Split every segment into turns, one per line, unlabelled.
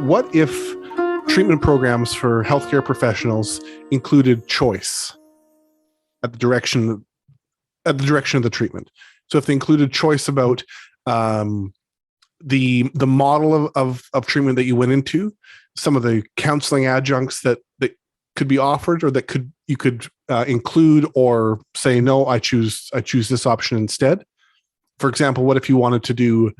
What if treatment programs for healthcare professionals included choice at the direction of the treatment? So if they included choice about the model of treatment that you went into, some of the counseling adjuncts that could be offered, or that you could include, or say, no, I choose this option instead. For example, what if you wanted to do,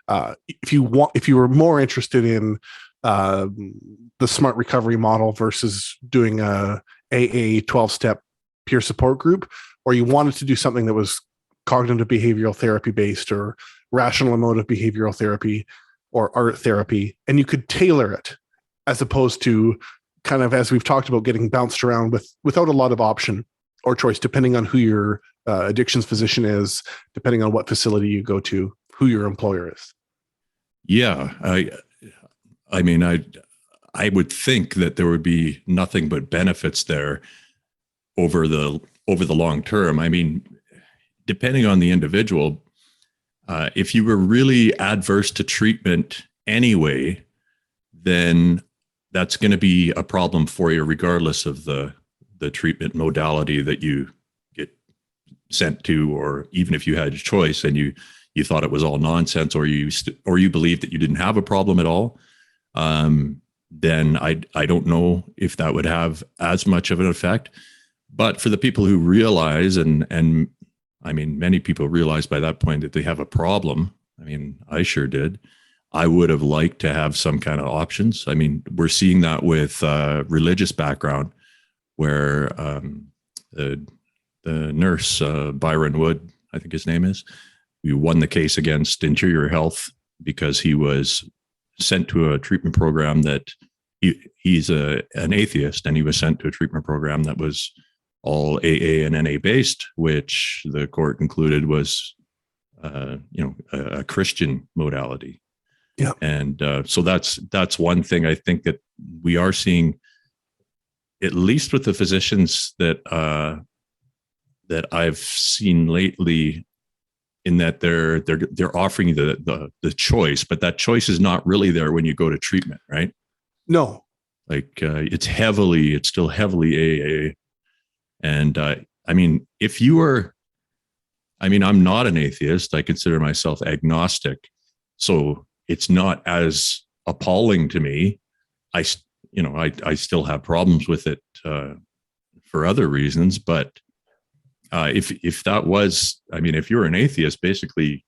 if you were more interested in the smart recovery model versus doing a AA 12-step peer support group, or you wanted to do something that was cognitive behavioral therapy based, or rational emotive behavioral therapy, or art therapy, and you could tailor it, as opposed to, kind of, as we've talked about, getting bounced around without a lot of option or choice, depending on who your addictions physician is, depending on what facility you go to, who your employer is.
Yeah, I mean, I would think that there would be nothing but benefits there over the long term. I mean, depending on the individual, if you were really adverse to treatment anyway, then that's going to be a problem for you, regardless of the treatment modality that you get sent to, or even if you had a choice and you thought it was all nonsense, or you believed that you didn't have a problem at all. Then I don't know if that would have as much of an effect. But for the people who realize, and I mean, many people realize by that point that they have a problem. I mean, I sure did. I would have liked to have some kind of options. I mean, we're seeing that with religious background, where the nurse, Byron Wood, I think his name is, we won the case against Interior Health because he was sent to a treatment program that he's an atheist, and he was sent to a treatment program that was all AA and NA based, which the court concluded was, a Christian modality.
Yeah.
And so that's one thing I think that we are seeing, at least with the physicians that I've seen lately, in that they're offering you the choice, but that choice is not really there when you go to treatment, right?
No.
Like it's still heavily AA. And I mean, I'm not an atheist. I consider myself agnostic. So it's not as appalling to me. I still have problems with it for other reasons, but if that was, I mean, if you're an atheist, basically,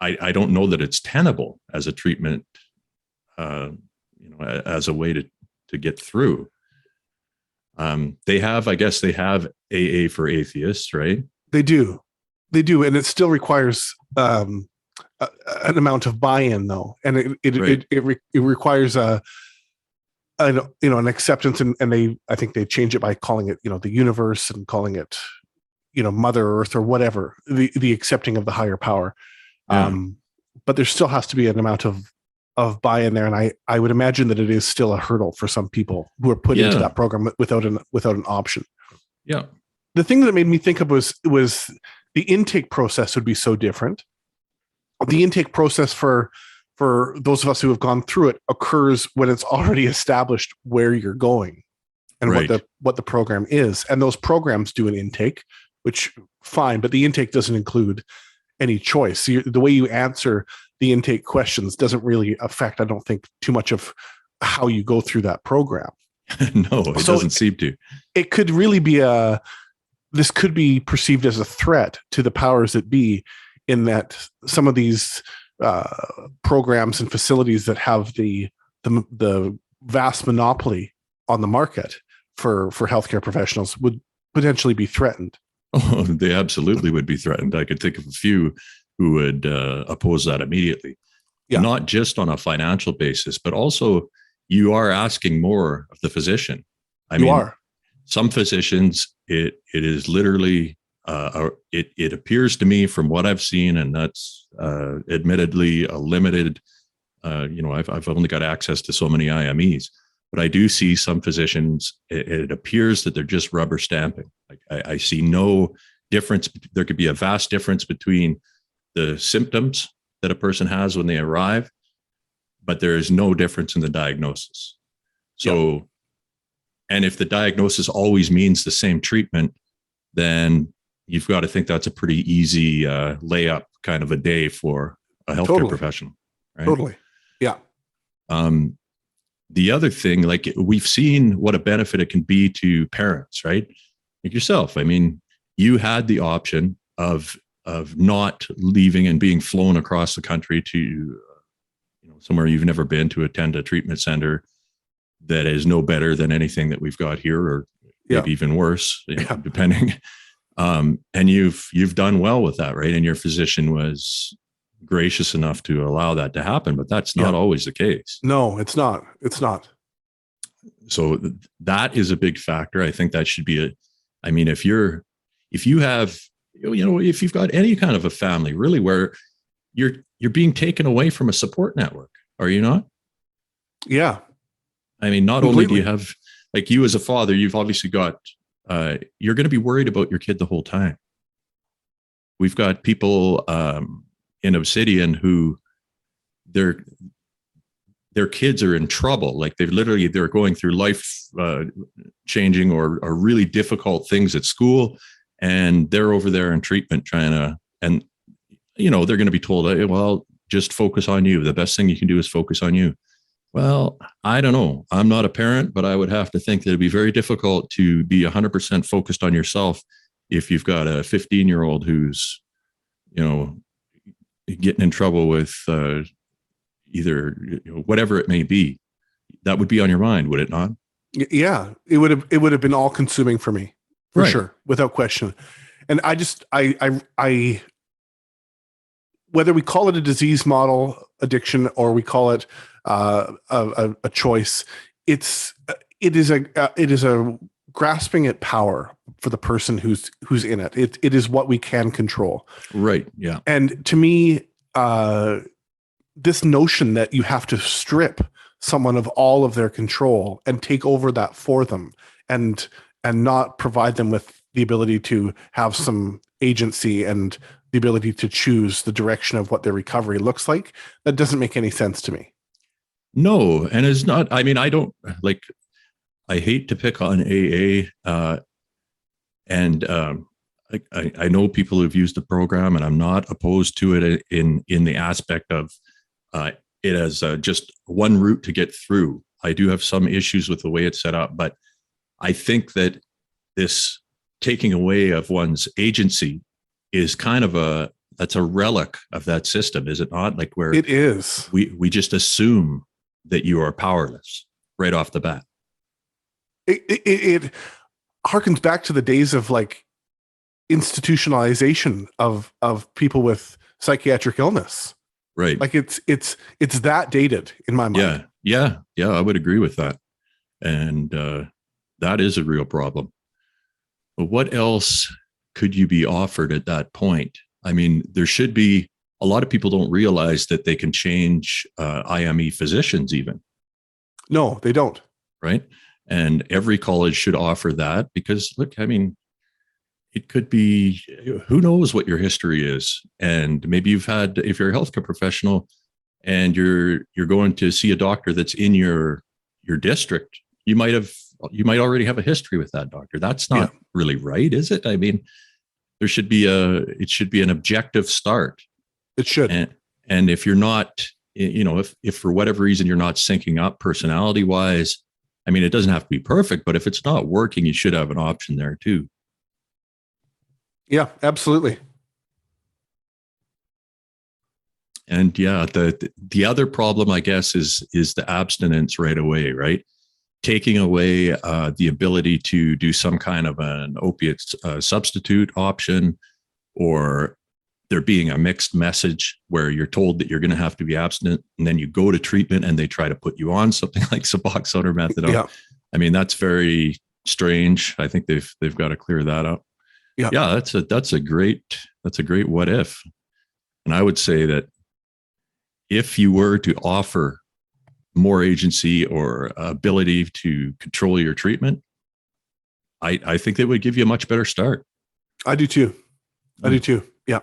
I don't know that it's tenable as a treatment, as a way to get through. They have AA for atheists, right? They do.
And it still requires an amount of buy-in, though. And it requires an acceptance, and I think they change it by calling it, the universe, and calling it, Mother Earth, or whatever, the accepting of the higher power.
Yeah.
But there still has to be an amount of buy-in there, and I would imagine that it is still a hurdle for some people who are put into that program without an option.
Yeah.
The thing that made me think of was the intake process would be so different. The intake process for those of us who have gone through it occurs when it's already established where you're going and
right.
what the program is. And those programs do an intake, which fine, but the intake doesn't include any choice. So the way you answer the intake questions doesn't really affect, I don't think, too much of how you go through that program.
No, it doesn't seem to.
It could really be this could be perceived as a threat to the powers that be, in that some of these programs and facilities that have the vast monopoly on the market for healthcare professionals would potentially be threatened.
Oh, they absolutely would be threatened. I could think of a few who would oppose that immediately. Yeah. Not just on a financial basis, but also you are asking more of the physician. I mean, some physicians, it is literally, it appears to me from what I've seen, and that's admittedly a limited, I've only got access to so many IMEs, but I do see some physicians, it appears that they're just rubber stamping. Like I see no difference. There could be a vast difference between the symptoms that a person has when they arrive, but there is no difference in the diagnosis. So, and if the diagnosis always means the same treatment, then you've got to think that's a pretty easy layup kind of a day for a healthcare professional. Right?
Totally. Yeah.
The other thing, like we've seen what a benefit it can be to parents, right? Like yourself. I mean, you had the option of not leaving and being flown across the country to somewhere you've never been to attend a treatment center that is no better than anything that we've got here, or maybe even worse, depending. And you've done well with that, right? And your physician was gracious enough to allow that to happen, but that's not always the case.
No, it's not. It's not.
So that is a big factor. I think that should be if you've got any kind of a family really where you're being taken away from a support network, are you not?
Yeah.
I mean, not only do you have, like you as a father, you've obviously got, you're going to be worried about your kid the whole time. We've got people in Obsidian who their kids are in trouble. Like they're going through life changing or really difficult things at school. And they're over there in treatment they're going to be told, hey, well, just focus on you. The best thing you can do is focus on you. Well, I don't know. I'm not a parent, but I would have to think that it'd be very difficult to be 100% focused on yourself if you've got a 15-year-old who's, getting in trouble with either whatever it may be. That would be on your mind, would it not?
Yeah, it would have been all consuming for me, for sure, without question. And I whether we call it a disease model addiction or we call it a choice, it is a grasping at power for the person who's in it. It is what we can control.
Right. Yeah.
And to me, this notion that you have to strip someone of all of their control and take over that for them and not provide them with the ability to have some agency and the ability to choose the direction of what their recovery looks like, that doesn't make any sense to me.
No, and it's not, I hate to pick on AA, I know people who've used the program, and I'm not opposed to it in the aspect of it as just one route to get through. I do have some issues with the way it's set up, but I think that this taking away of one's agency is kind of that's a relic of that system, is it not? Like where
it is,
we just assume that you are powerless right off the bat.
It harkens back to the days of like institutionalization of people with psychiatric illness.
Right.
Like it's that dated in my mind.
Yeah. I would agree with that. And that is a real problem. But what else could you be offered at that point? I mean, there should be, a lot of people don't realize that they can change IME physicians even.
No, they don't. Right.
And every college should offer that because look, I mean, it could be, who knows what your history is. And maybe if you're a healthcare professional and you're going to see a doctor that's in your district, you might already have a history with that doctor. That's not really right, is it? I mean, it should be an objective start.
It should.
And if you're not, if for whatever reason you're not syncing up personality wise, I mean, it doesn't have to be perfect, but if it's not working, you should have an option there too.
Yeah, absolutely.
And yeah, the other problem, I guess, is the abstinence right away, right? Taking away the ability to do some kind of an opiate substitute option, or there being a mixed message where you're told that you're going to have to be abstinent, and then you go to treatment and they try to put you on something like Suboxone or methadone. Yeah. I mean, that's very strange. I think they've got to clear that up. Yeah, that's a great what if. And I would say that if you were to offer more agency or ability to control your treatment, I think that would give you a much better start.
I do too. Yeah.